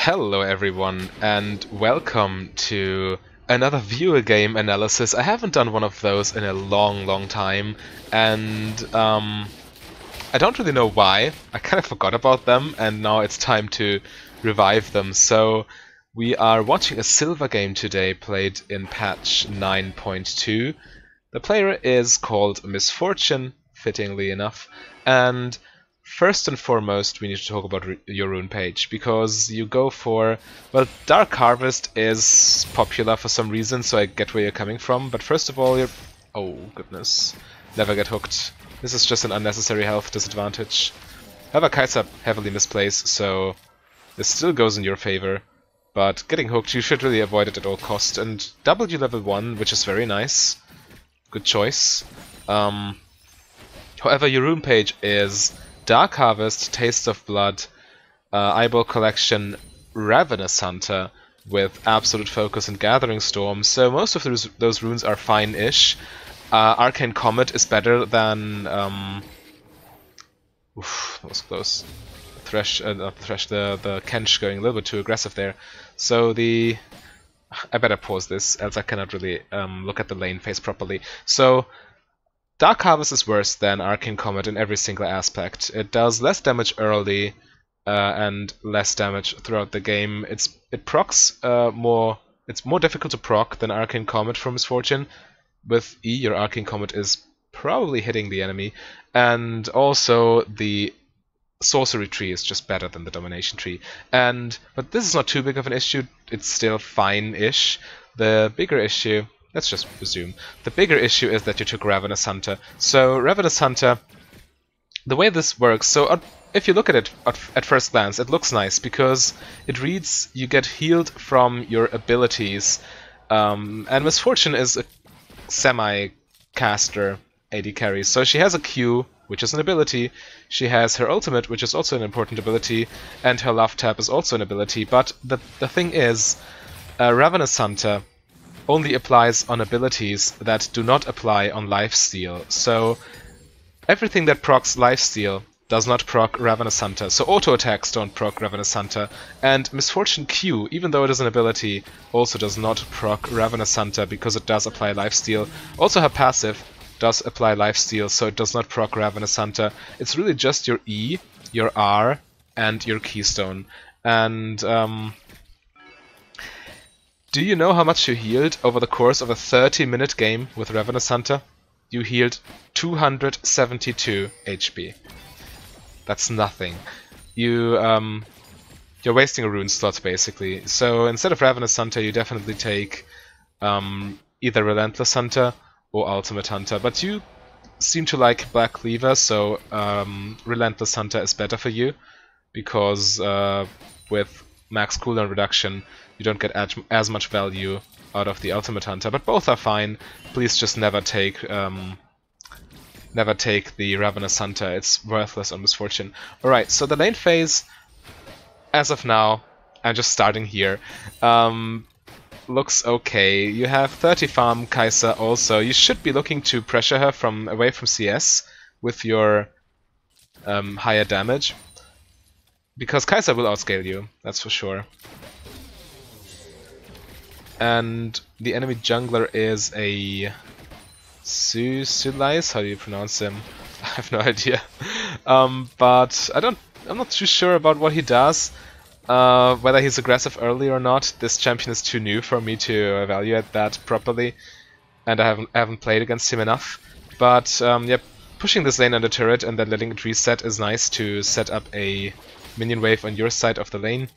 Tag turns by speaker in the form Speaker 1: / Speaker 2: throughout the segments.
Speaker 1: Hello everyone, and welcome to another viewer game analysis. I haven't done one of those in a long time, and I don't really know why. I kind of forgot about them, and now it's time to revive them. So we are watching a silver game today, played in patch 9.2. The player is called Misfortune, fittingly enough, and first and foremost, we need to talk about your rune page, because you go for, well, Dark Harvest is popular for some reason, so I get where you're coming from, but first of all, oh goodness, never get hooked. This is just an unnecessary health disadvantage. However, Kai'Sa heavily misplaced, so this still goes in your favor, but getting hooked, you should really avoid it at all costs, and W level 1, which is very nice. Good choice. However, your rune page is Dark Harvest, Taste of Blood, Eyeball Collection, Ravenous Hunter, with Absolute Focus and Gathering Storm, so most of those runes are fine-ish. Arcane Comet is better than... oof, that was close. The Kench going a little bit too aggressive there. So I better pause this, else I cannot really look at the lane phase properly. So, Dark Harvest is worse than Arcane Comet in every single aspect. It does less damage early and less damage throughout the game. It procs more. It's more difficult to proc than Arcane Comet for Misfortune. With E, your Arcane Comet is probably hitting the enemy, and also the Sorcery tree is just better than the Domination tree. But this is not too big of an issue. It's still fine-ish. The bigger issue. Let's just resume. The bigger issue is that you took Ravenous Hunter. So, Ravenous Hunter, the way this works, so if you look at it at first glance, it looks nice because it reads you get healed from your abilities. And Misfortune is a semi-caster AD carry. So she has a Q, which is an ability, she has her ultimate, which is also an important ability, and her love tap is also an ability. But the thing is, Ravenous Hunter only applies on abilities that do not apply on lifesteal. So everything that procs lifesteal does not proc Ravenous Hunter. So auto attacks don't proc Ravenous Hunter, and Misfortune Q, even though it is an ability, also does not proc Ravenous Hunter because it does apply lifesteal. Also her passive does apply lifesteal, so it does not proc Ravenous Hunter. It's really just your E, your R, and your Keystone. And do you know how much you healed over the course of a 30-minute game with Ravenous Hunter? You healed 272 HP. That's nothing. You're wasting a rune slot, basically. So instead of Ravenous Hunter, you definitely take either Relentless Hunter or Ultimate Hunter. But you seem to like Black Cleaver, so Relentless Hunter is better for you, because with max cooldown reduction, you don't get as much value out of the Ultimate Hunter, but both are fine. Please just never take the Ravenous Hunter. It's worthless on Misfortune. Alright, so the lane phase, as of now, I'm just starting here, looks okay. You have 30 farm Kai'Sa also. You should be looking to pressure her away from CS with your higher damage, because Kai'Sa will outscale you, that's for sure. And the enemy jungler is a Sulais? How do you pronounce him? I have no idea. But I'm not too sure about what he does. Whether he's aggressive early or not. This champion is too new for me to evaluate that properly, and I haven't played against him enough. But yeah, pushing this lane under turret and then letting it reset is nice to set up a minion wave on your side of the lane,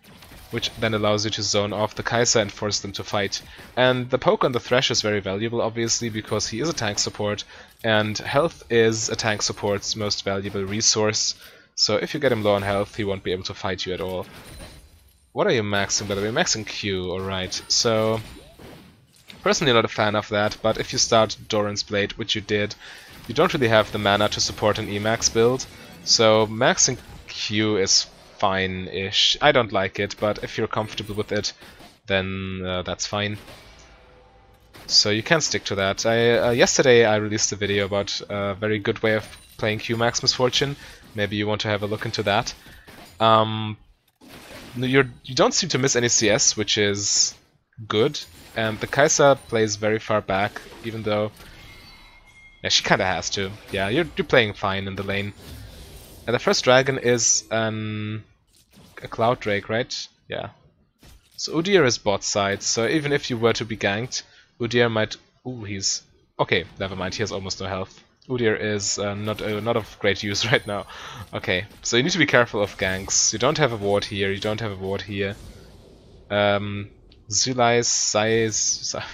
Speaker 1: which then allows you to zone off the Kai'Sa and force them to fight. And the poke on the Thresh is very valuable, obviously, because he is a tank support, and health is a tank support's most valuable resource. So if you get him low on health, he won't be able to fight you at all. What are you maxing, by the way? Maxing Q, alright. So, personally not a fan of that, but if you start Doran's Blade, which you did, you don't really have the mana to support an Emax build, so maxing Q is fine-ish. I don't like it, but if you're comfortable with it, then that's fine. So you can stick to that. Yesterday I released a video about a very good way of playing Qmax Misfortune. Maybe you want to have a look into that. you don't seem to miss any CS, which is good. And the Kai'Sa plays very far back, even though... Yeah, she kinda has to. Yeah, you're playing fine in the lane. And the first dragon is a Cloud Drake, right? Yeah. So Udyr is bot side, so even if you were to be ganked, Udyr might... Ooh, he's... Okay, never mind, he has almost no health. Udyr is not of great use right now. Okay, so you need to be careful of ganks. You don't have a ward here, you don't have a ward here. Zulais,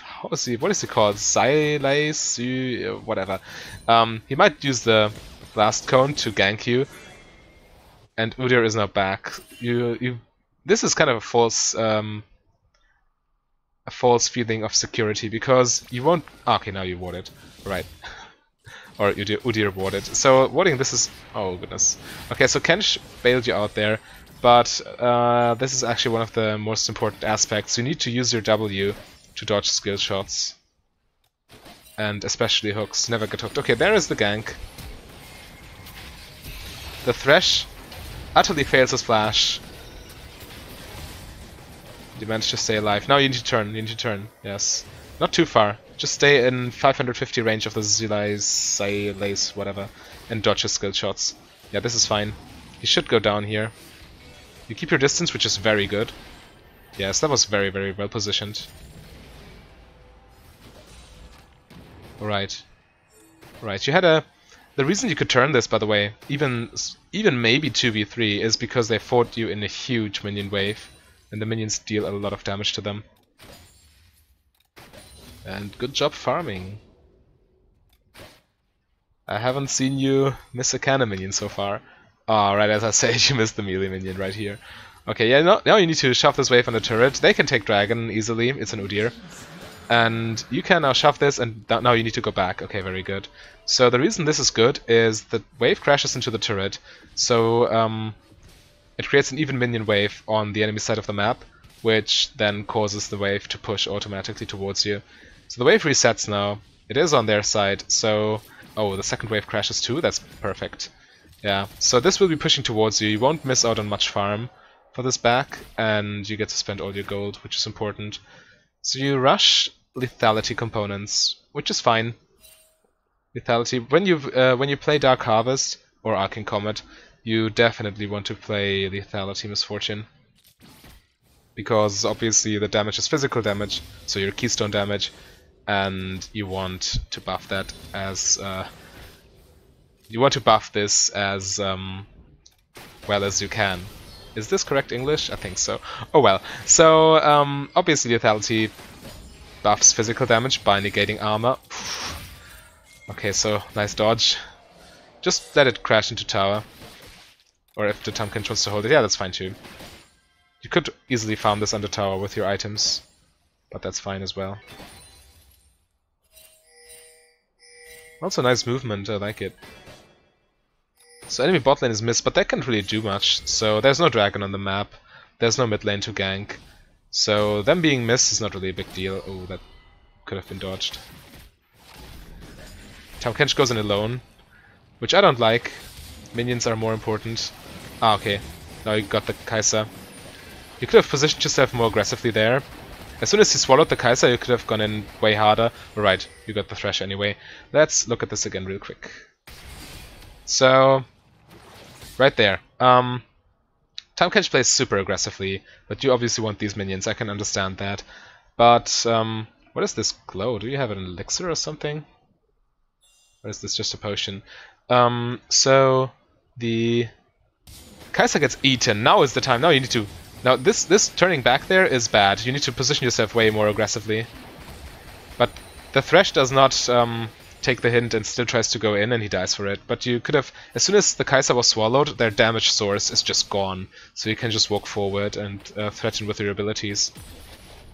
Speaker 1: how is he? What is he called? Zulais, whatever. He might use the blast cone to gank you, and Udyr is now back. This is kind of a false feeling of security because you won't. Okay, now you warded, right? Or Udyr warded. So warding this is... Oh goodness. Okay, so Kench bailed you out there, but this is actually one of the most important aspects. You need to use your W to dodge skill shots. And especially hooks. Never get hooked. Okay, there is the gank. The Thresh utterly fails his flash. You managed to stay alive. Now you need to turn. You need to turn. Yes. Not too far. Just stay in 550 range of the Zulais, whatever, and dodge his skill shots. Yeah, this is fine. He should go down here. You keep your distance, which is very good. Yes, that was very, very well positioned. Alright. Right, you had a... The reason you could turn this, by the way, even maybe 2v3, is because they fought you in a huge minion wave, and the minions deal a lot of damage to them. And good job farming. I haven't seen you miss a cannon minion so far. Oh, right as I say, you missed the melee minion right here. Okay, yeah, now you need to shove this wave on the turret. They can take dragon easily, it's an Udyr. And you can now shove this, and now you need to go back. Okay, very good. So the reason this is good is the wave crashes into the turret, so it creates an even minion wave on the enemy side of the map, which then causes the wave to push automatically towards you. So the wave resets now. It is on their side, so... Oh, the second wave crashes too? That's perfect. Yeah, so this will be pushing towards you. You won't miss out on much farm for this back, and you get to spend all your gold, which is important. So you rush lethality components, which is fine. Lethality... When you play Dark Harvest or Arcane Comet, you definitely want to play lethality Misfortune. Because obviously the damage is physical damage, so your keystone damage, and you want to buff that as you want to buff this as well as you can. Is this correct English? I think so. Oh well. So obviously lethality buffs physical damage by negating armor. Okay, so nice dodge. Just let it crash into tower. Or if the Tahm Kench wants to hold it, yeah, that's fine too. You could easily farm this under tower with your items, but that's fine as well. Also nice movement, I like it. So enemy bot lane is missed, but that can't really do much. So there's no dragon on the map, there's no mid lane to gank. So them being missed is not really a big deal. Oh, that could have been dodged. Tahm Kench goes in alone, which I don't like. Minions are more important. Ah, okay. Now you got the Kai'Sa. You could have positioned yourself more aggressively there. As soon as you swallowed the Kai'Sa, you could have gone in way harder. Alright, you got the Thresh anyway. Let's look at this again real quick. So, right there. Tahm Kench plays super aggressively, but you obviously want these minions, I can understand that. But, what is this glow? Do you have an elixir or something? Or is this just a potion? So, the Kai'Sa gets eaten. Now is the time. Now you need to... Now this turning back there is bad. You need to position yourself way more aggressively. But the Thresh does not take the hint and still tries to go in, and he dies for it. But you could have... As soon as the Kai'Sa was swallowed, their damage source is just gone. So you can just walk forward and threaten with your abilities.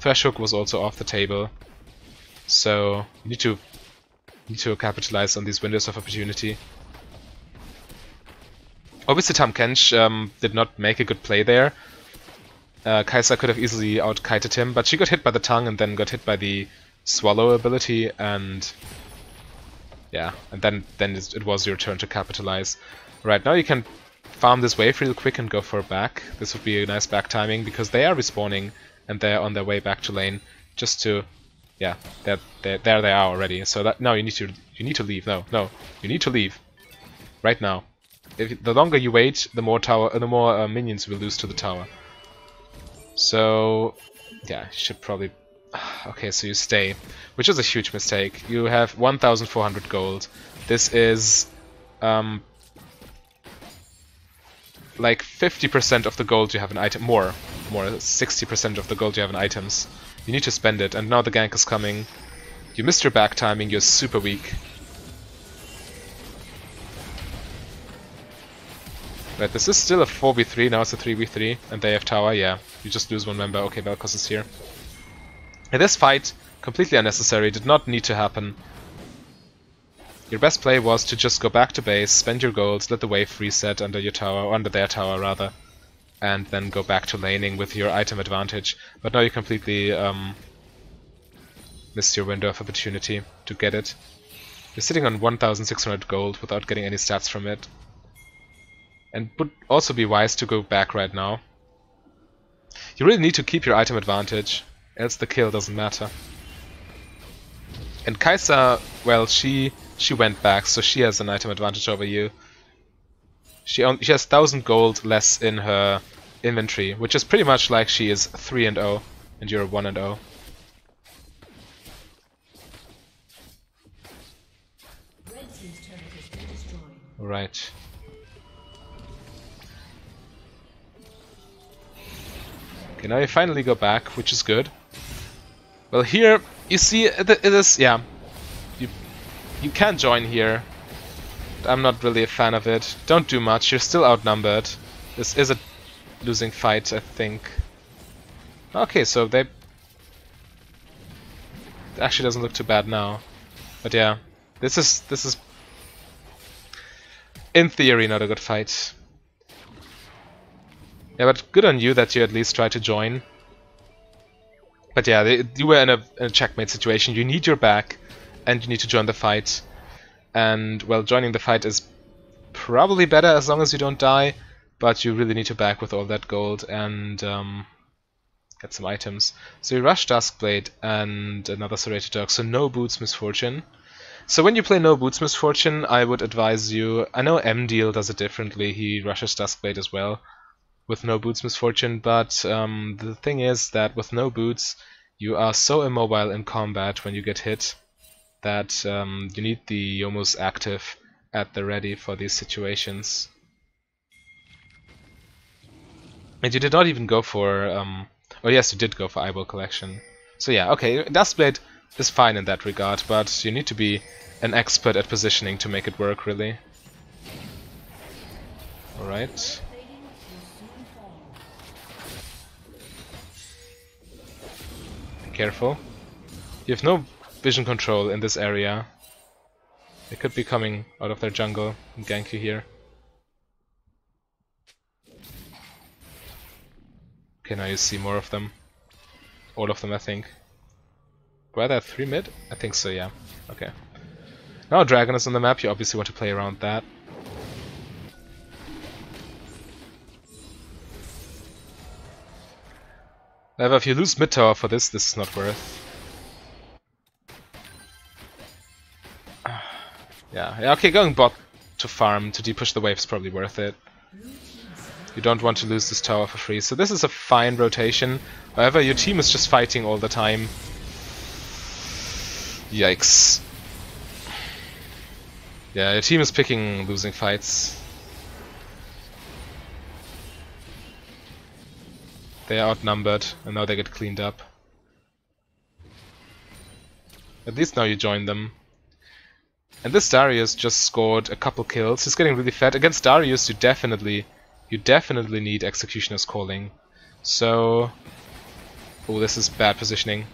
Speaker 1: Thresh Hook was also off the table. So you need to capitalize on these windows of opportunity. Obviously Tahm Kench did not make a good play there. Kai'Sa could have easily out-kited him, but she got hit by the tongue and then got hit by the swallow ability, and yeah, and then it was your turn to capitalize. Right, now you can farm this wave real quick and go for a back. This would be a nice back timing because they are respawning and they're on their way back to lane. Just to, yeah, there they are already. So that now you need to leave. No, you need to leave right now. The longer you wait, the more minions will lose to the tower. So yeah, you should probably. Okay, so you stay, which is a huge mistake. You have 1,400 gold. This is like 50% of the gold you have in item. More, 60% of the gold you have in items. You need to spend it, and now the gank is coming. You missed your back timing. You're super weak. Right, this is still a 4v3. Now it's a 3v3, and they have tower. Yeah, you just lose one member. Okay, Vel'Koz is here. And this fight, completely unnecessary, did not need to happen. Your best play was to just go back to base, spend your gold, let the wave reset under your tower, or under their tower rather, and then go back to laning with your item advantage. But now you completely missed your window of opportunity to get it. You're sitting on 1,600 gold without getting any stats from it. And would also be wise to go back right now. You really need to keep your item advantage, else the kill doesn't matter. And Kai'Sa, well, she went back, so she has an item advantage over you. She has 1,000 gold less in her inventory, which is pretty much like she is 3-0 and you're 1-0. Right. Okay, now you finally go back, which is good. Well, here you see it is, yeah. You can join here. I'm not really a fan of it. Don't do much. You're still outnumbered. This is a losing fight, I think. Okay, so they actually doesn't look too bad now. But yeah, this is in theory not a good fight. Yeah, but good on you that you at least tried to join. But yeah, you were in a checkmate situation. You need your back, and you need to join the fight. And, well, joining the fight is probably better as long as you don't die, but you really need to back with all that gold and get some items. So you rush Duskblade and another Serrated Dog, so no Boots Misfortune. So when you play no Boots Misfortune, I would advise you... I know MDeal does it differently, he rushes Duskblade as well with no Boots Misfortune, but the thing is that with no Boots, you are so immobile in combat when you get hit that you need the Youmuu's active at the ready for these situations. And you did not even go for... oh yes, you did go for Eyeball Collection. So yeah, okay, Duskblade is fine in that regard, but you need to be an expert at positioning to make it work, really. Alright. Be careful. You have no vision control in this area. They could be coming out of their jungle and gank you here. Okay, now you see more of them. All of them, I think. Were there 3 mid? I think so, yeah. Okay. Now Dragon is on the map, you obviously want to play around that. However, if you lose mid tower for this is not worth. Yeah, okay, going bot to farm, to depush the wave is probably worth it. You don't want to lose this tower for free. So this is a fine rotation. However, your team is just fighting all the time. Yikes. Yeah, your team is picking losing fights. They are outnumbered, and now they get cleaned up. At least now you join them. And this Darius just scored a couple kills. He's getting really fat. Against Darius, you definitely need Executioner's Calling. So... oh, this is bad positioning.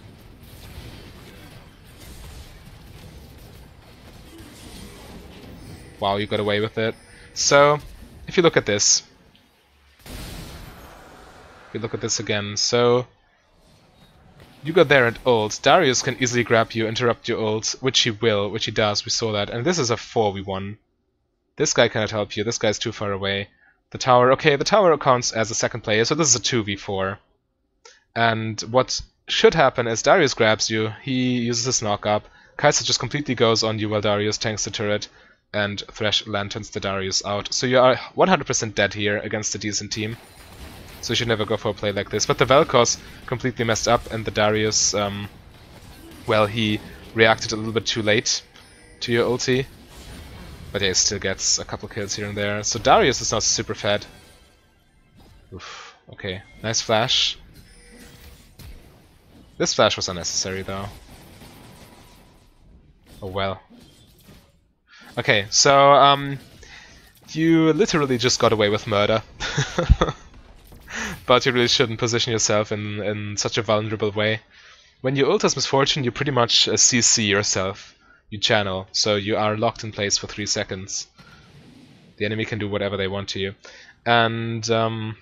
Speaker 1: Wow, you got away with it. So, if you look at this... if you look at this again, so... you got there and ult. Darius can easily grab you, interrupt your ult, which he will, which he does, we saw that. And this is a 4v1. This guy cannot help you, this guy's too far away. The tower, okay, the tower counts as a second player, so this is a 2v4. And what should happen is Darius grabs you, he uses his knock-up, Kai'Sa just completely goes on you while Darius tanks the turret, and Thresh lanterns the Darius out. So you are 100% dead here against a decent team. So you should never go for a play like this. But the Vel'Koz completely messed up, and the Darius, well, he reacted a little bit too late to your ulti. But yeah, he still gets a couple kills here and there. So Darius is now super fed. Oof, okay, nice flash. This flash was unnecessary though. Oh well. Okay, so you literally just got away with murder. But you really shouldn't position yourself in such a vulnerable way. When you ult as Misfortune, you pretty much CC yourself. You channel, so you are locked in place for 3 seconds. The enemy can do whatever they want to you. And the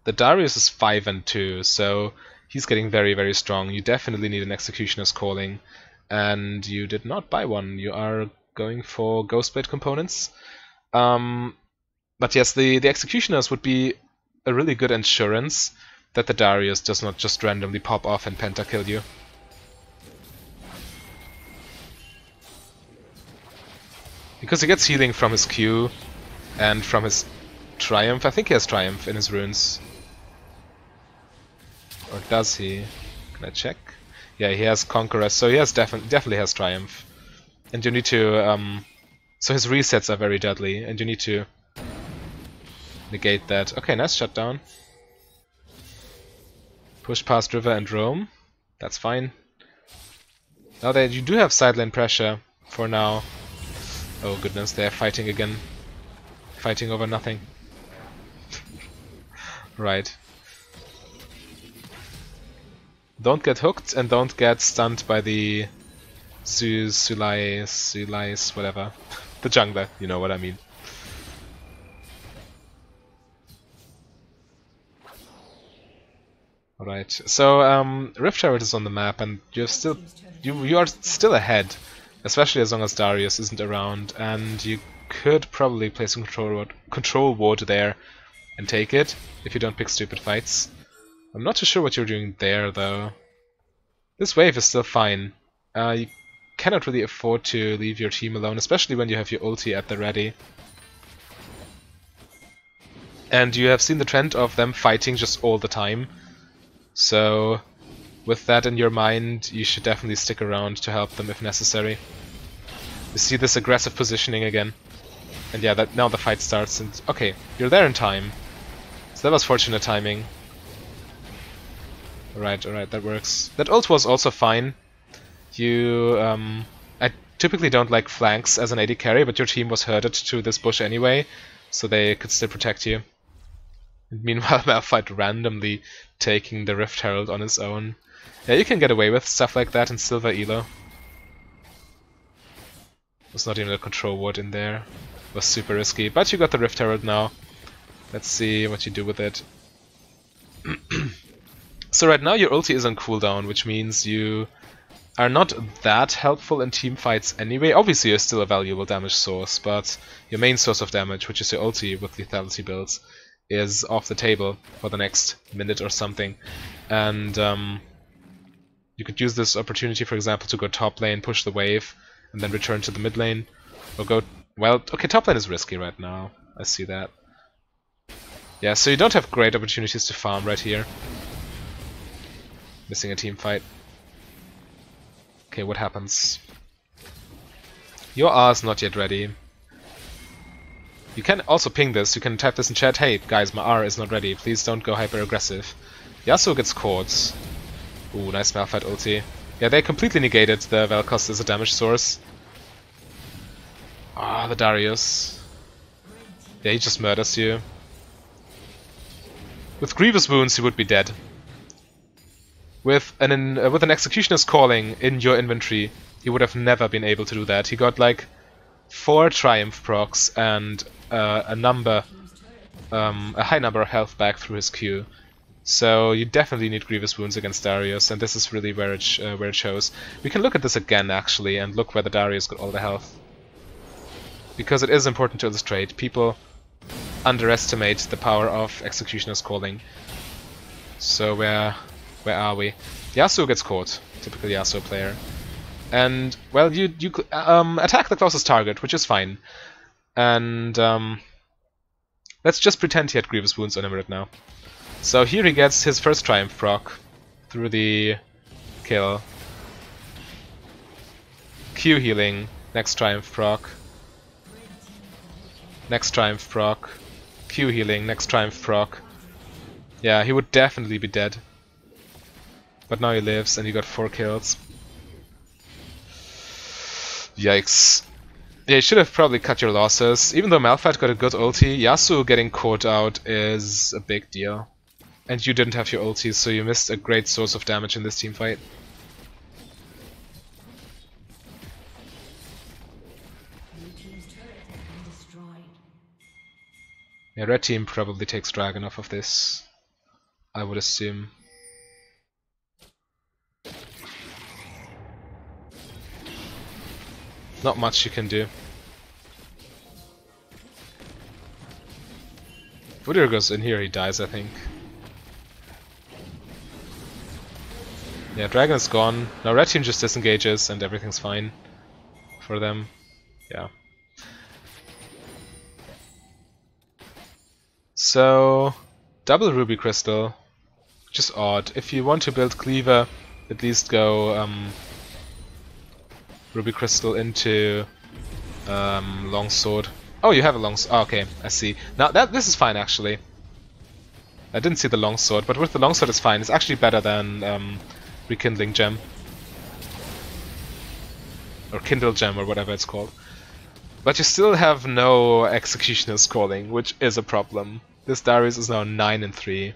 Speaker 1: Darius is 5 and 2, so he's getting very, very strong. You definitely need an Executioner's Calling. And you did not buy one. You are going for Ghostblade components. But yes, the Executioners would be a really good insurance that the Darius does not just randomly pop off and pentakill you. Because he gets healing from his Q and from his Triumph. I think he has Triumph in his runes. Or does he? Can I check? Yeah, he has Conqueror, so he has definitely has Triumph. And you need to so his resets are very deadly, and you need to negate that. Okay, nice shutdown. Push past River and Roam. That's fine. Now that you do have side lane pressure for now. Oh goodness, they're fighting again. Fighting over nothing. Right. Don't get hooked and don't get stunned by the Sulais, whatever. The jungler, you know what I mean. Alright, so Rift Turret is on the map and you are still ahead. Especially as long as Darius isn't around, and you could probably place a control ward there and take it, if you don't pick stupid fights. I'm not too sure what you're doing there, though. This wave is still fine. You cannot really afford to leave your team alone, especially when you have your ulti at the ready. And you have seen the trend of them fighting just all the time. So with that in your mind, you should definitely stick around to help them if necessary. You see this aggressive positioning again. And yeah, now the fight starts and... Okay, you're there in time. So that was fortunate timing. Alright, that works. That ult was also fine. You... I typically don't like flanks as an AD carry, but your team was herded to this bush anyway, so they could still protect you. And meanwhile, Malphite randomly taking the Rift Herald on his own. Yeah, you can get away with stuff like that in Silver Elo. There's not even a control ward in there. It was super risky, but you got the Rift Herald now. Let's see what you do with it. So right now your ulti is on cooldown, which means you are not that helpful in team fights anyway. Obviously you're still a valuable damage source, but your main source of damage, which is your ulti with lethality builds, is off the table for the next minute or something. And you could use this opportunity, for example, to go top lane, push the wave, and then return to the mid lane. Or go... Well, okay, top lane is risky right now. I see that. Yeah, so you don't have great opportunities to farm right here. Missing a team fight. Okay, what happens? Your R is not yet ready. You can also ping this. You can type this in chat. Hey, guys, my R is not ready. Please don't go hyper aggressive. Yasuo gets caught. Ooh, nice Malphite ulti. Yeah, they completely negated the Vel'Koz as a damage source. Ah, the Darius. Yeah, he just murders you. With Grievous Wounds, he would be dead. With an Executioner's Calling in your inventory, he would have never been able to do that. He got like 4 Triumph procs and a high number of health back through his Q. So you definitely need Grievous Wounds against Darius, and this is really where it shows. We can look at this again actually and look where the Darius got all the health, because it is important to illustrate. People underestimate the power of Executioner's Calling. So where are we? Yasuo gets caught, typical Yasuo player. And, well, you attack the closest target, which is fine. And let's just pretend he had Grievous Wounds on him right now. So here he gets his first Triumph proc through the kill. Q healing, next Triumph proc. Next Triumph proc. Q healing, next Triumph proc. Yeah, he would definitely be dead. But now he lives and he got 4 kills. Yikes. Yeah, you should have probably cut your losses. Even though Malphite got a good ulti, Yasuo getting caught out is a big deal. And you didn't have your ulti, so you missed a great source of damage in this team fight. Yeah, red team probably takes Dragon off of this, I would assume. Not much you can do. If Udyr goes in here, he dies, I think. Yeah, Dragon is gone. Now red team just disengages and everything's fine for them. Yeah. So, double Ruby Crystal, which is odd. If you want to build Cleaver, at least go Ruby Crystal into Longsword. Oh, you have a Longsword. Oh, okay, I see. Now this is fine actually. I didn't see the Longsword, but with the Longsword it's fine. It's actually better than Rekindling Gem. Or Kindle Gem, or whatever it's called. But you still have no Executioner's Calling, which is a problem. This Darius is now 9-3.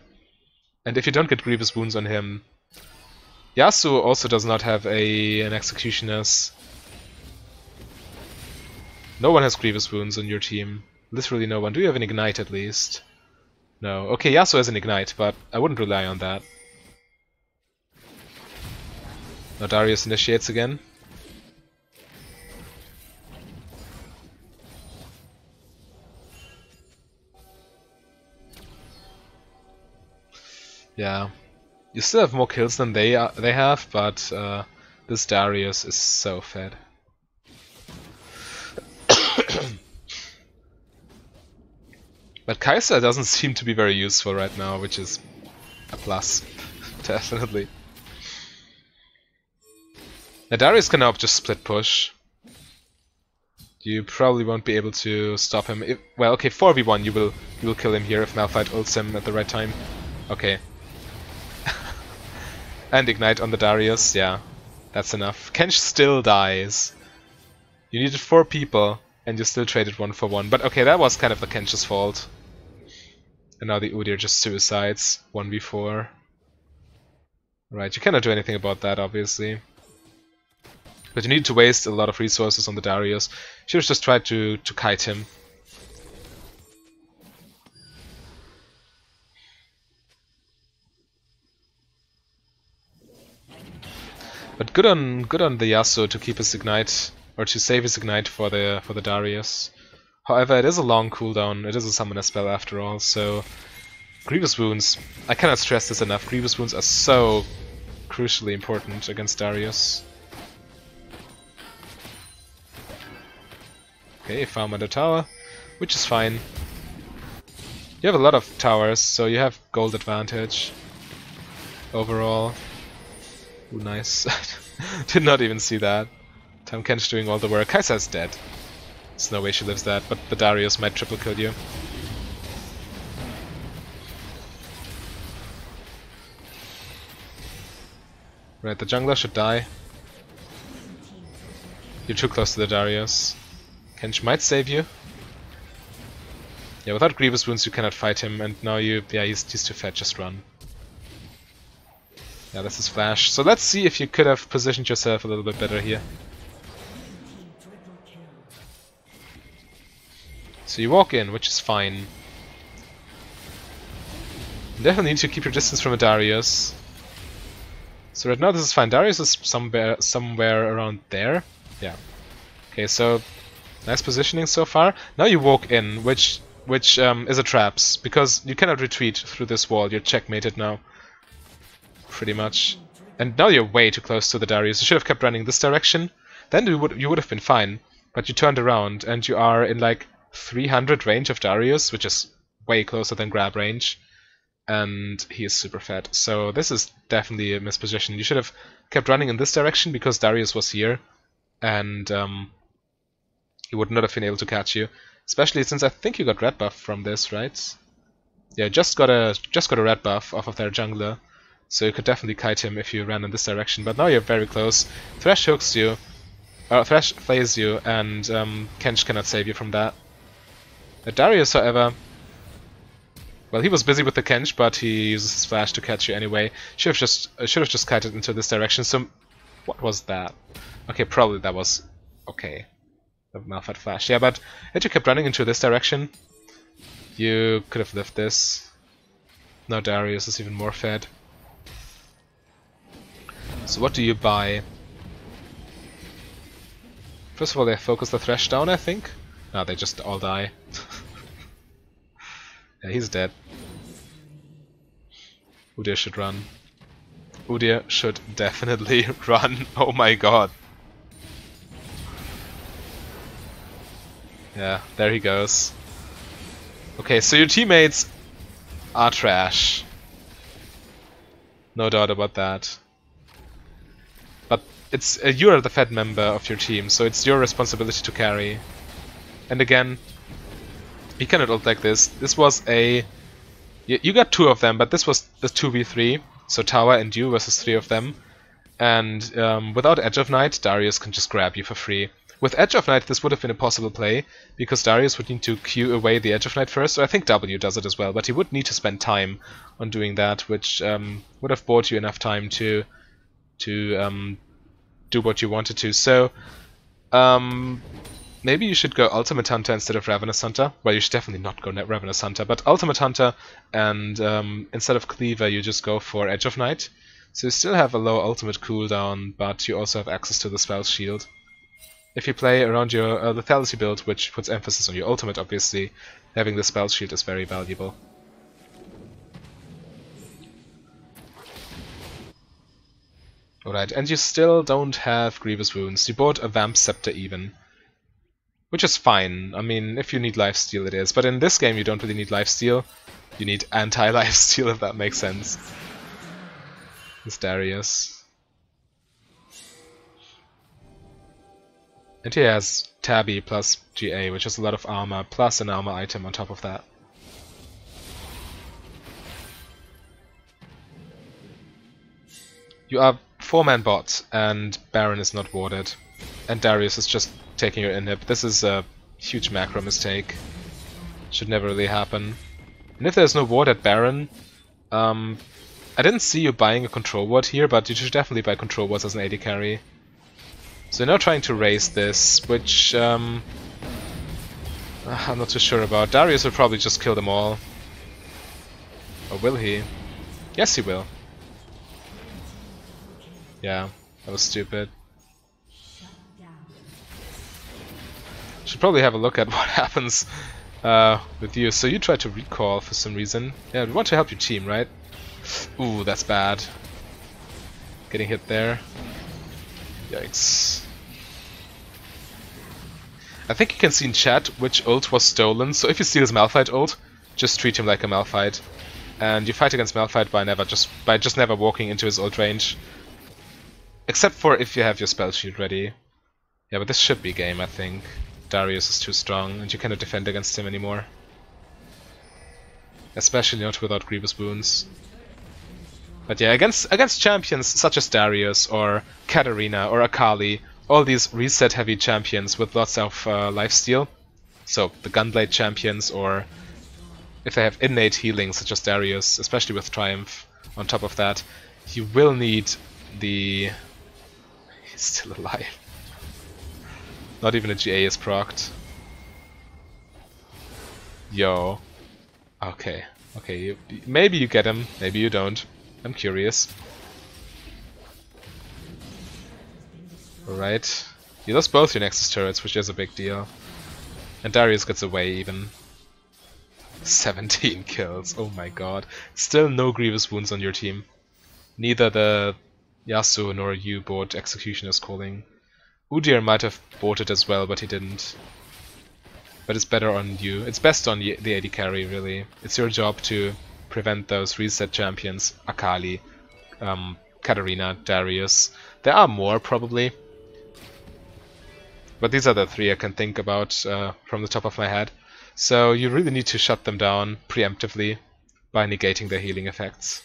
Speaker 1: And if you don't get Grievous Wounds on him... Yasuo also does not have an Executioner's. No one has Grievous Wounds on your team. Literally no one. Do you have an Ignite at least? No. Okay, Yasuo has an Ignite, but I wouldn't rely on that. Now Darius initiates again. Yeah. You still have more kills than they have, but this Darius is so fed. But Kai'Sa doesn't seem to be very useful right now, which is a plus, definitely. Now Darius can now just split push. You probably won't be able to stop him. Well, okay, 4v1 you will kill him here if Malphite ults him at the right time. Okay. And Ignite on the Darius, yeah, that's enough. Kench still dies. You needed 4 people, and you still traded 1 for 1. But okay, that was kind of the Kench's fault. And now the Udyr just suicides 1v4. Right, you cannot do anything about that, obviously. But you need to waste a lot of resources on the Darius. Should have just tried to kite him. But good on the Yasuo to keep his Ignite, or to save his Ignite for the Darius. However, it is a long cooldown, it is a summoner spell after all, so Grievous Wounds, I cannot stress this enough, Grievous Wounds are so crucially important against Darius. Okay, farm on the tower, which is fine. You have a lot of towers, so you have gold advantage overall. Ooh, nice. Did not even see that. Tahm Kench doing all the work. Kai'Sa's dead. There's no way she lives that, but the Darius might triple kill you. Right, the jungler should die. You're too close to the Darius. Kench might save you. Yeah, without Grievous Wounds you cannot fight him, and now he's too fat, just run. Yeah, this is flash. So let's see if you could have positioned yourself a little bit better here. So you walk in, which is fine. You definitely need to keep your distance from a Darius. So right now this is fine. Darius is somewhere around there. Yeah. Okay, so nice positioning so far. Now you walk in, which which is a traps, because you cannot retreat through this wall. You're checkmated now, pretty much. And now you're way too close to the Darius. You should have kept running this direction. Then you would have been fine. But you turned around and you are in like 300 range of Darius, which is way closer than grab range. And he is super fat. So this is definitely a misposition. You should have kept running in this direction because Darius was here. And he would not have been able to catch you. Especially since I think you got red buff from this, right? Yeah, just got a red buff off of their jungler. So you could definitely kite him if you ran in this direction. But now you're very close. Thresh hooks you. Thresh flays you, and Kench cannot save you from that. Darius, however... Well, he was busy with the Kench, but he uses his flash to catch you anyway. Should have just kited into this direction. So, what was that? Okay, probably that was okay. The Malphite flash. Yeah, but had you kept running into this direction, you could have lived this. Now Darius is even more fed. So what do you buy? First of all, they focus the Thresh down, I think. No, they just all die. Yeah, he's dead. Udyr should run. Udyr should definitely run. Oh my god. Yeah, there he goes. Okay, so your teammates are trash. No doubt about that. But it's you're the fed member of your team, so it's your responsibility to carry. And again, you cannot ult like this. This was a... You got 2 of them, but this was the 2v3. So Tower and you versus 3 of them. And without Edge of Night, Darius can just grab you for free. With Edge of Night, this would have been a possible play, because Darius would need to Q away the Edge of Night first. So I think W does it as well, but he would need to spend time on doing that, which would have bought you enough time to do what you wanted to. So maybe you should go Ultimate Hunter instead of Ravenous Hunter. Well, you should definitely not go Ravenous Hunter, but Ultimate Hunter, and instead of Cleaver, you just go for Edge of Night. So you still have a low ultimate cooldown, but you also have access to the spell shield. If you play around your lethality build, which puts emphasis on your ultimate, obviously, having the spell shield is very valuable. Alright, and you still don't have Grievous Wounds. You bought a Vamp Scepter even. Which is fine. I mean, if you need lifesteal it is. But in this game you don't really need lifesteal. You need anti-lifesteal, if that makes sense. This Darius. And he has Tabby plus GA, which is a lot of armor, plus an armor item on top of that. You are 4-man bot, and Baron is not warded. And Darius is just taking your inhib. This is a huge macro mistake. Should never really happen. And if there's no ward at Baron, I didn't see you buying a control ward here, but you should definitely buy control wards as an AD carry. So you're now trying to raise this, which I'm not too sure about. Darius will probably just kill them all. Or will he? Yes, he will. Yeah, that was stupid. Should probably have a look at what happens with you. So you try to recall for some reason. Yeah, we want to help your team, right? Ooh, that's bad. Getting hit there. Yikes. I think you can see in chat which ult was stolen, so if you steal his Malphite ult, just treat him like a Malphite. And you fight against Malphite by just never walking into his ult range. Except for if you have your spell shield ready. Yeah, but this should be game, I think. Darius is too strong, and you cannot defend against him anymore. Especially not without Grievous Wounds. But yeah, against champions such as Darius, or Katarina, or Akali, all these reset-heavy champions with lots of lifesteal, so the Gunblade champions, or if they have innate healing such as Darius, especially with Triumph on top of that, you will need the... He's still alive. Not even a GA is procced. Yo. Okay. Okay, maybe you get him, maybe you don't. I'm curious. Alright. You lost both your Nexus turrets, which is a big deal. And Darius gets away even. 17 kills, oh my god. Still no grievous wounds on your team. Neither the Yasuo nor you bought Executioner's Calling. Udyr might have bought it as well, but he didn't. But it's better on you. It's best on the AD carry, really. It's your job to prevent those reset champions. Akali, Katarina, Darius. There are more, probably. But these are the three I can think about from the top of my head. So you really need to shut them down preemptively by negating their healing effects.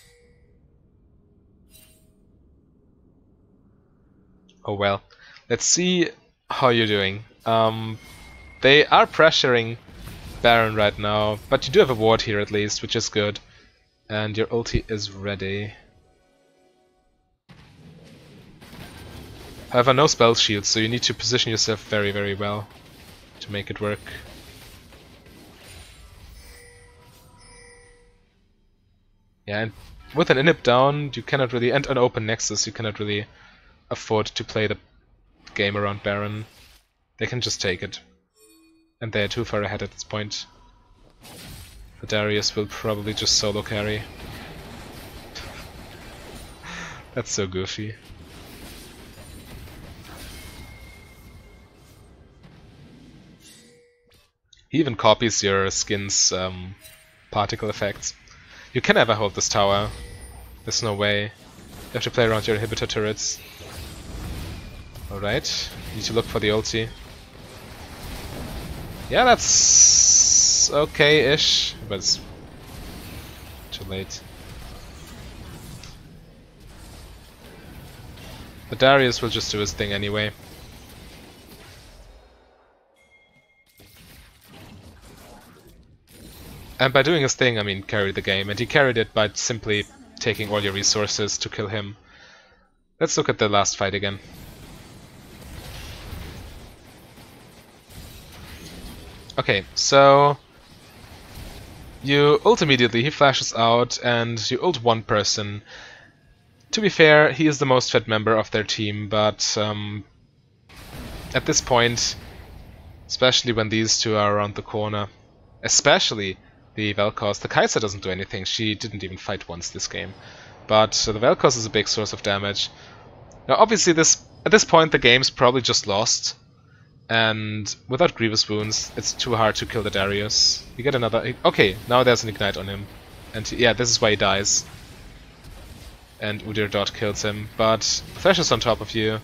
Speaker 1: Oh well. Let's see how you're doing. They are pressuring Baron right now, but you do have a ward here at least, which is good. And your ulti is ready. However, no spell shields, so you need to position yourself very, very well to make it work. Yeah, and with an inhib down, you cannot really, and an open nexus, you cannot really afford to play the game around Baron. They can just take it. And they're too far ahead at this point. The Darius will probably just solo carry. That's so goofy. He even copies your skin's particle effects. You can never hold this tower. There's no way. You have to play around your inhibitor turrets. Alright, you need to look for the ulti. Yeah, that's okay-ish, but it's too late. The Darius will just do his thing anyway. And by doing his thing, I mean carry the game, and he carried it by simply taking all your resources to kill him. Let's look at the last fight again. Okay, so you ult immediately, he flashes out, and you ult one person. To be fair, he is the most fed member of their team, but at this point, especially when these two are around the corner, especially the Vel'Koz, the Kai'Sa doesn't do anything, she didn't even fight once this game. But the Vel'Koz is a big source of damage. Now obviously at this point the game's probably just lost. And without grievous wounds, it's too hard to kill the Darius. You get another... Okay, now there's an ignite on him. And yeah, this is why he dies. And Udyr dot kills him. But Thresh is on top of you.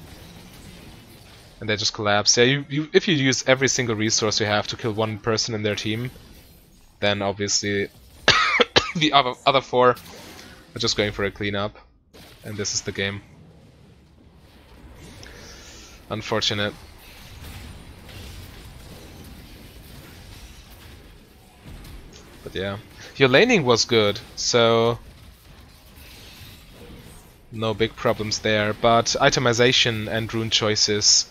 Speaker 1: And they just collapse. Yeah, if you use every single resource you have to kill one person in their team, then obviously the other four are just going for a cleanup. And this is the game. Unfortunate. But yeah, your laning was good, so no big problems there, but itemization and rune choices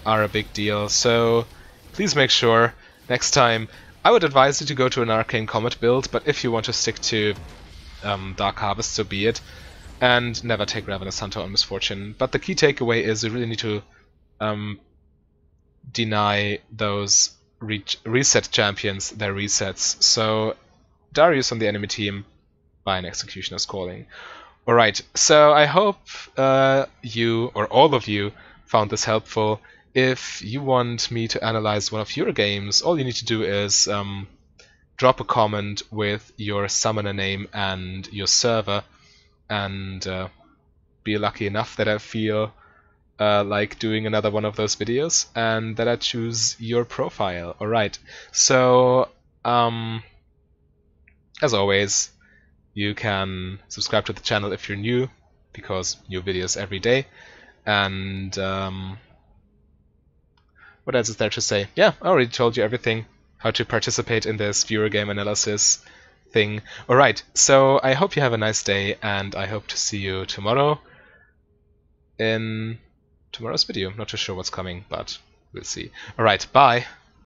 Speaker 1: are a big deal, so please make sure next time. I would advise you to go to an Arcane Comet build, but if you want to stick to Dark Harvest, so be it, and never take Ravenous Hunter on Misfortune. But the key takeaway is you really need to deny those reset champions their resets. So Darius on the enemy team, buy an Executioner's Calling. Alright, so I hope you, or all of you, found this helpful. If you want me to analyze one of your games, all you need to do is drop a comment with your summoner name and your server, and be lucky enough that I feel like doing another one of those videos, and that I choose your profile. Alright, so as always, you can subscribe to the channel if you're new, because new videos every day. And what else is there to say? Yeah, I already told you everything, how to participate in this viewer game analysis thing. Alright, so I hope you have a nice day, and I hope to see you tomorrow in tomorrow's video. Not too sure what's coming, but we'll see. Alright, bye!